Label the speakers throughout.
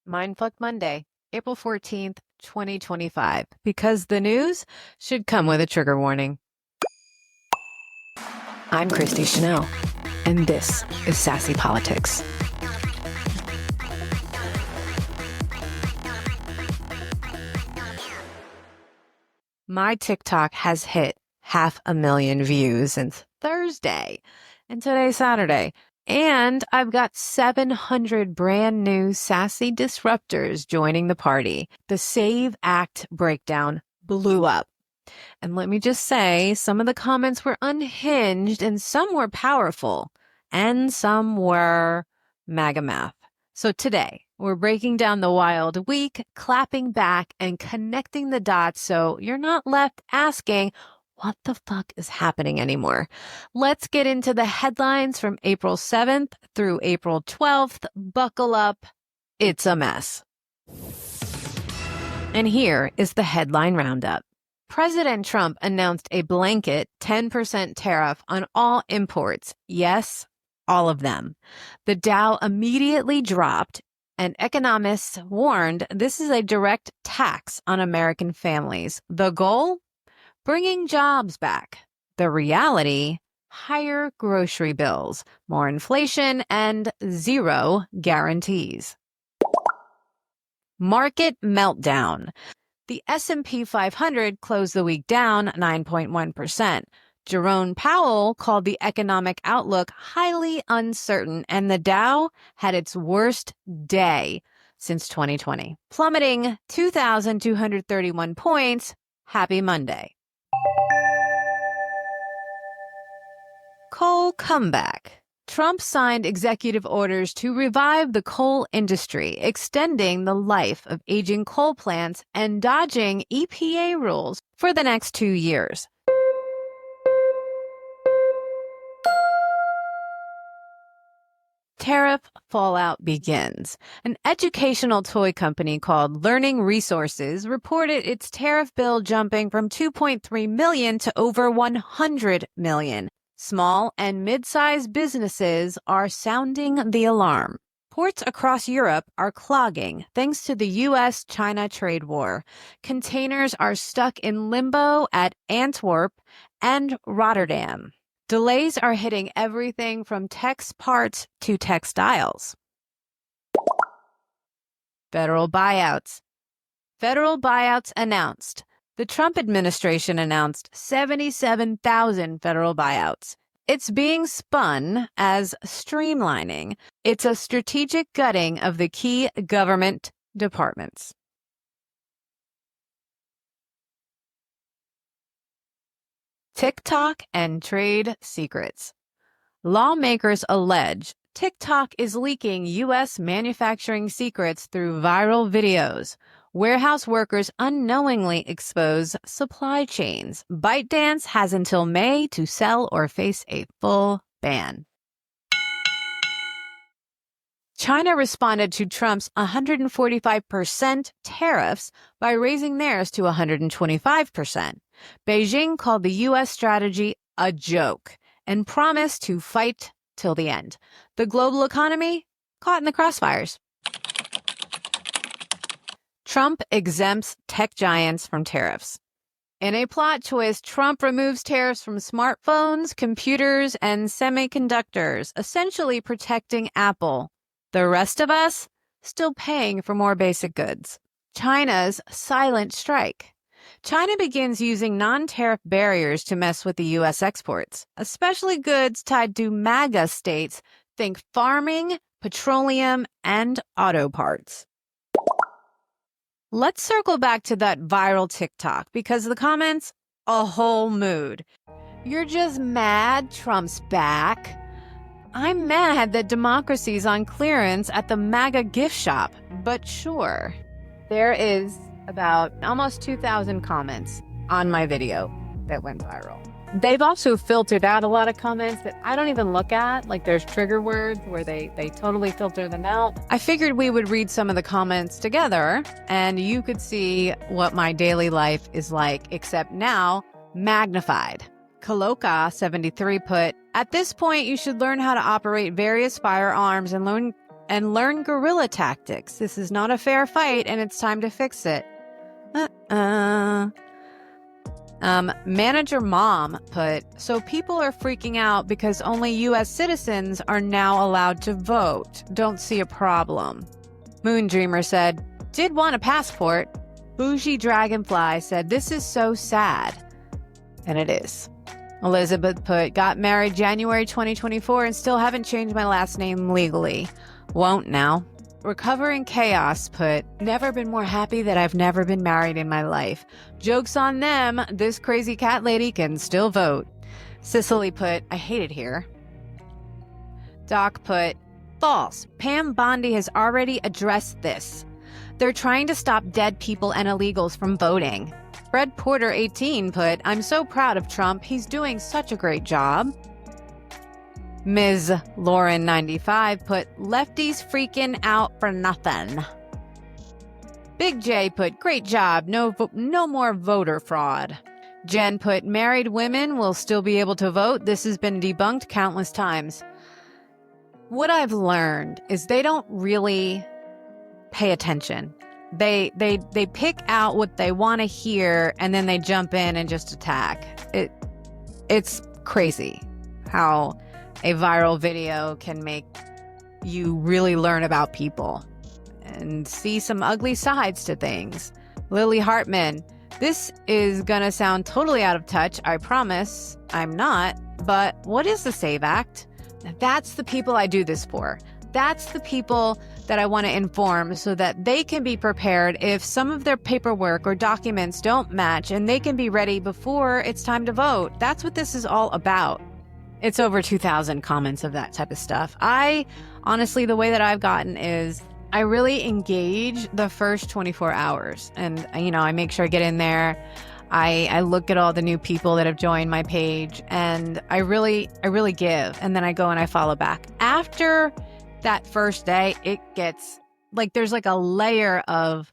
Speaker 1: Mindfuck Monday, April 14th, 2025, because the news should come with a trigger warning. I'm Christy Chanelle, and this is Sassy Politics. My TikTok has hit 500,000 views since Thursday, and today's Saturday. And I've got 700 brand new sassy disruptors joining the party. The Save Act breakdown blew up. And let me just say, some of the comments were unhinged and some were powerful and some were MAGA math. So today, we're breaking down the wild week, clapping back and connecting the dots so you're not left asking, what the fuck is happening anymore? Let's get into the headlines from April 7th through April 12th. Buckle up. It's a mess. And here is the headline roundup. President Trump announced a blanket 10% tariff on all imports. Yes, all of them. The Dow immediately dropped, and economists warned this is a direct tax on American families. The goal? Bringing jobs back. The reality? Higher grocery bills, more inflation, and zero guarantees. Market meltdown. The S&P 500 closed the week down 9.1%. Jerome Powell called the economic outlook highly uncertain, and the Dow had its worst day since 2020, plummeting 2,231 points. Happy Monday. Coal comeback. Trump signed executive orders to revive the coal industry, extending the life of aging coal plants and dodging EPA rules for the next 2 years. Tariff fallout begins. An educational toy company called Learning Resources reported its tariff bill jumping from $2.3 million to over $100 million. Small and mid-sized businesses are sounding the alarm. Ports across Europe are clogging thanks to the U.S.-China trade war. Containers are stuck in limbo at Antwerp and Rotterdam. Delays are hitting everything from text parts to textiles. Federal buyouts. Federal buyouts announced. The Trump administration announced 77,000 federal buyouts. It's being spun as streamlining. It's a strategic gutting of the key government departments. TikTok and trade secrets. Lawmakers allege TikTok is leaking U.S. manufacturing secrets through viral videos. Warehouse workers unknowingly expose supply chains. ByteDance has until May to sell or face a full ban. China responded to Trump's 145% tariffs by raising theirs to 125%. Beijing called the U.S. strategy a joke and promised to fight till the end. The global economy caught in the crossfires. Trump exempts tech giants from tariffs. In a plot twist, Trump removes tariffs from smartphones, computers, and semiconductors, essentially protecting Apple. The rest of us still paying for more basic goods. China's silent strike. China begins using non-tariff barriers to mess with the U.S. exports, especially goods tied to MAGA states. Think farming, petroleum, and auto parts. Let's circle back to that viral TikTok because the comments, a whole mood. You're just mad Trump's back. I'm mad that democracy's on clearance at the MAGA gift shop, but sure. There is about almost 2,000 comments on my video that went viral. They've also filtered out a lot of comments that I don't even look at. Like there's trigger words where they totally filter them out. I figured we would read some of the comments together and you could see what my daily life is like, except now magnified. Kaloka73 put, at this point, you should learn how to operate various firearms and learn and learn guerrilla tactics. This is not a fair fight, and it's time to fix it. Manager Mom put, so people are freaking out because only U.S. citizens are now allowed to vote. Don't see a problem. Moon Dreamer said, did want a passport. Bougie Dragonfly said, this is so sad. And it is. Elizabeth put, got married January 2024 and still haven't changed my last name legally. Won't now. Recovering Chaos put, never been more happy that I've never been married in my life. Joke's on them. This crazy cat lady can still vote. Cicely put, I hate it here. Doc put, false. Pam Bondi has already addressed this. They're trying to stop dead people and illegals from voting. Fred Porter 18 put, I'm so proud of Trump. He's doing such a great job. Ms. Lauren 95 put, lefties freaking out for nothing. Big J put, great job. No more voter fraud. Jen put, married women will still be able to vote. This has been debunked countless times. What I've learned is they don't really pay attention. They pick out what they want to hear and then they jump in and just attack. It's crazy how a viral video can make you really learn about people and see some ugly sides to things. Lily Hartman, this is gonna sound totally out of touch. I promise I'm not. But what is the SAVE Act? That's the people I do this for. That's the people that I want to inform so that they can be prepared if some of their paperwork or documents don't match, and they can be ready before it's time to vote. That's what this is all about. It's over 2,000 comments of that type of stuff. Honestly, the way that I've gotten is I really engage the first 24 hours. And, I make sure I get in there. I look at all the new people that have joined my page, and I really give. And then I go and I follow back. After that first day, it gets like there's like a layer of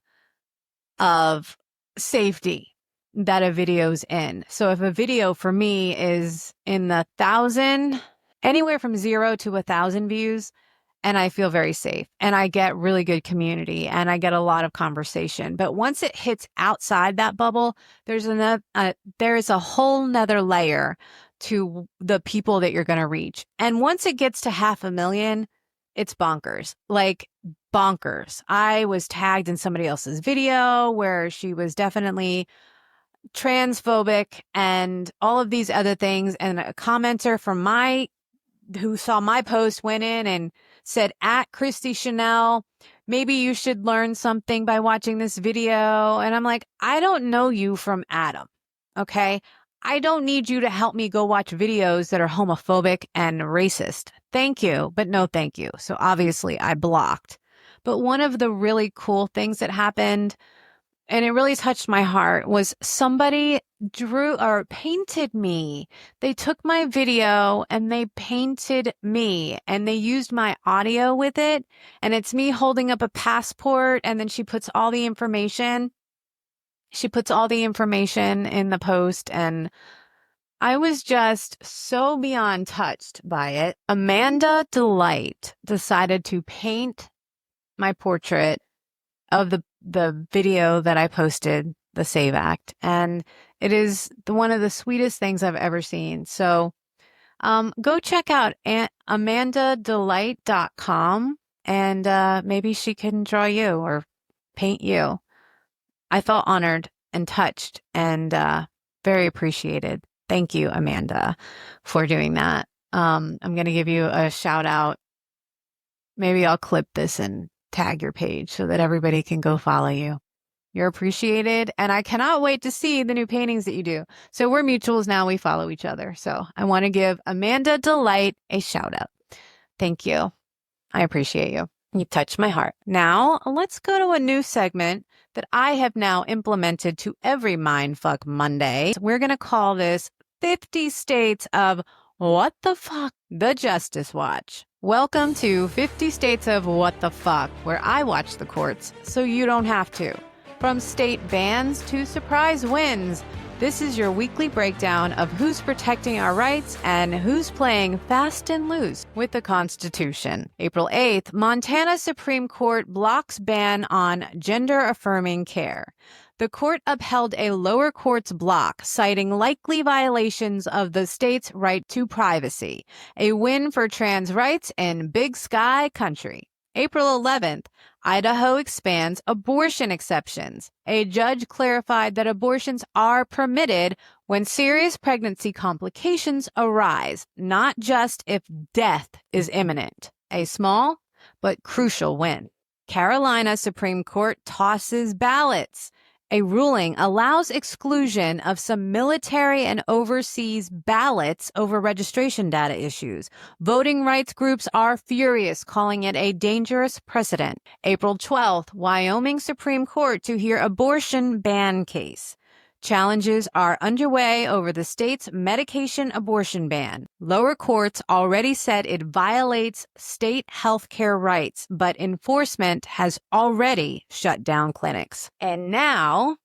Speaker 1: safety that a video's in. So if a video for me is in the 1,000, anywhere from 0 to 1,000 views, and I feel very safe and I get really good community and I get a lot of conversation. But once it hits outside that bubble, there is a whole nother layer to the people that you're going to reach. And once it gets to 500,000, it's bonkers. Like bonkers. I was tagged in somebody else's video where she was definitely transphobic and all of these other things. And a commenter from who saw my post went in and said, at Christy Chanelle, maybe you should learn something by watching this video. And I'm like, I don't know you from Adam. Okay. I don't need you to help me go watch videos that are homophobic and racist. Thank you, but no thank you. So obviously I blocked. But one of the really cool things that happened, and it really touched my heart, was somebody drew or painted me. They took my video and they painted me and they used my audio with it. And it's me holding up a passport, and then she puts all the information. She puts all the information in the post, and I was just so beyond touched by it. Amanda Delight decided to paint my portrait of the video that I posted, the SAVE Act, and it is one of the sweetest things I've ever seen. So go check out amandadelight.com, and maybe she can draw you or paint you. I felt honored and touched and very appreciated. Thank you, Amanda, for doing that. I'm going to give you a shout out. Maybe I'll clip this and tag your page so that everybody can go follow you. You're appreciated, and I cannot wait to see the new paintings that you do. So we're mutuals now. We follow each other. So I want to give Amanda Delight a shout out. Thank you. I appreciate you. You touched my heart. Now let's go to a new segment that I have now implemented to every Mindfuck Monday. We're going to call this 50 States of What the Fuck, the Justice Watch. Welcome to 50 States of What the Fuck, where I watch the courts so you don't have to. From state bans to surprise wins, This is your weekly breakdown of who's protecting our rights and who's playing fast and loose with the Constitution. April 8th, Montana Supreme Court blocks ban on gender-affirming care. The court upheld a lower court's block, citing likely violations of the state's right to privacy, a win for trans rights in Big Sky country. April 11th, Idaho expands abortion exceptions. A judge clarified that abortions are permitted when serious pregnancy complications arise, not just if death is imminent. A small but crucial win. Carolina Supreme Court tosses ballots. A ruling allows exclusion of some military and overseas ballots over registration data issues. Voting rights groups are furious, calling it a dangerous precedent. April 12th, Wyoming Supreme Court to hear abortion ban case. Challenges are underway over the state's medication abortion ban. Lower courts already said it violates state health care rights, but enforcement has already shut down clinics. And now,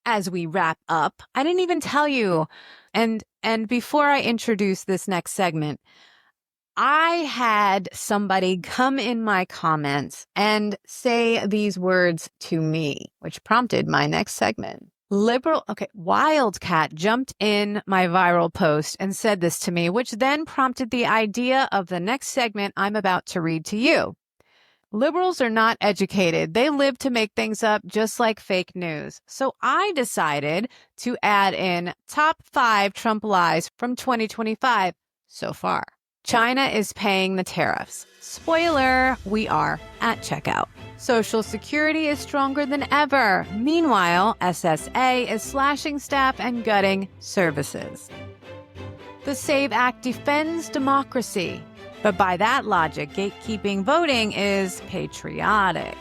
Speaker 1: as we wrap up, I didn't even tell you, and before I introduce this next segment, I had somebody come in my comments and say these words to me, which prompted my next segment. Wildcat jumped in my viral post and said this to me, which then prompted the idea of the next segment I'm about to read to you. Liberals are not educated. They live to make things up, just like fake news. So I decided to add in top 5 Trump lies from 2025 so far. China is paying the tariffs. Spoiler, we are at checkout. Social Security is stronger than ever. Meanwhile, SSA is slashing staff and gutting services. The SAVE Act defends democracy. But by that logic, gatekeeping voting is patriotic.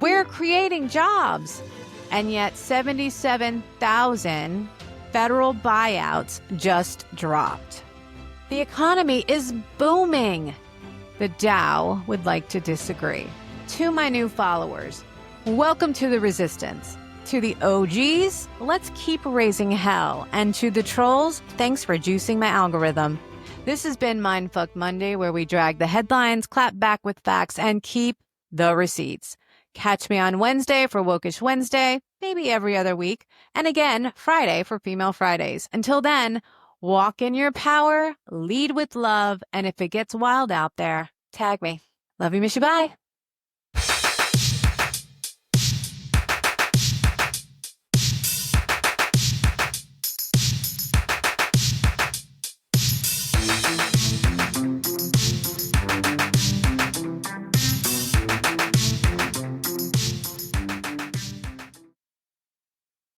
Speaker 1: We're creating jobs. And yet 77,000 federal buyouts just dropped. The economy is booming. The Dow would like to disagree. To my new followers, welcome to the resistance. To the OGs, let's keep raising hell. And to the trolls, thanks for juicing my algorithm. This has been Mindfuck Monday, where we drag the headlines, clap back with facts, and keep the receipts. Catch me on Wednesday for Wokish Wednesday, maybe every other week, and again Friday for Female Fridays. Until then, walk in your power, lead with love, and if it gets wild out there, tag me. Love you, miss you, bye.